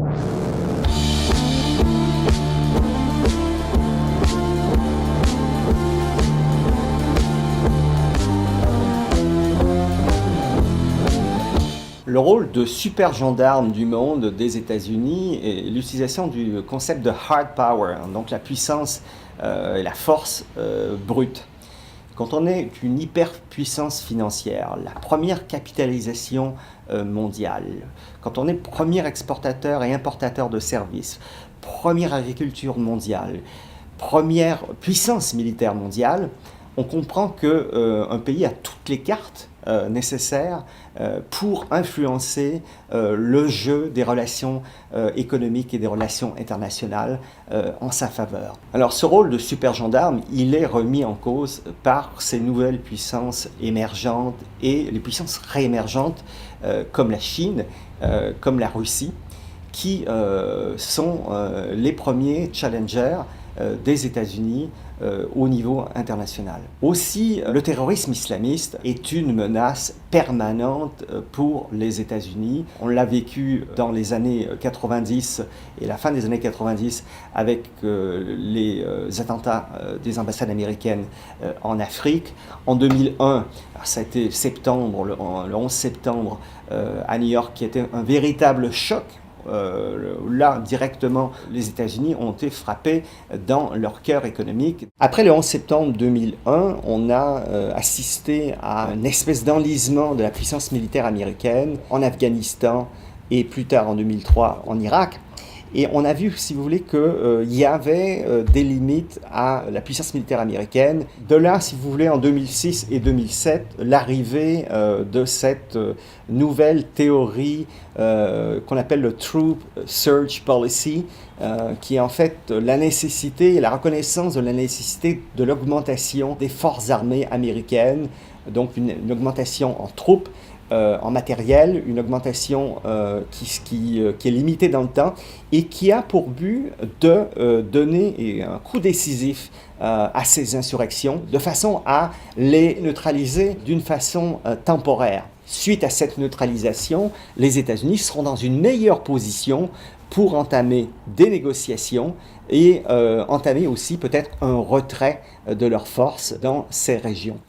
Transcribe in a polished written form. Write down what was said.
Le rôle de super gendarme du monde des États-Unis est l'utilisation du concept de hard power, donc la puissance et la force brute. Quand on est une hyperpuissance financière, la première capitalisation mondiale, quand on est premier exportateur et importateur de services, première agriculture mondiale, première puissance militaire mondiale, on comprend qu'un pays a toutes les cartes nécessaires pour influencer le jeu des relations économiques et des relations internationales en sa faveur. Alors ce rôle de super gendarme, il est remis en cause par ces nouvelles puissances émergentes et les puissances réémergentes comme la Chine, comme la Russie, qui sont les premiers challengers des États-Unis au niveau international. Aussi, le terrorisme islamiste est une menace permanente pour les États-Unis. On l'a vécu dans les années 90 et la fin des années 90 avec les attentats des ambassades américaines en Afrique. En 2001, ça a été septembre, le 11 septembre à New York, qui était un véritable choc. Là, directement, les États-Unis ont été frappés dans leur cœur économique. Après le 11 septembre 2001, on a assisté à une espèce d'enlisement de la puissance militaire américaine en Afghanistan et plus tard en 2003 en Irak. Et on a vu, si vous voulez, qu'il y avait des limites à la puissance militaire américaine. De là, si vous voulez, en 2006 et 2007, l'arrivée de cette nouvelle théorie qu'on appelle le Troop Surge Policy, qui est en fait la nécessité et la reconnaissance de la nécessité de l'augmentation des forces armées américaines, donc une augmentation en troupes, en matériel, une augmentation qui est limitée dans le temps et qui a pour but de donner un coup décisif à ces insurrections de façon à les neutraliser d'une façon temporaire. Suite à cette neutralisation, les États-Unis seront dans une meilleure position pour entamer des négociations et entamer aussi peut-être un retrait de leurs forces dans ces régions.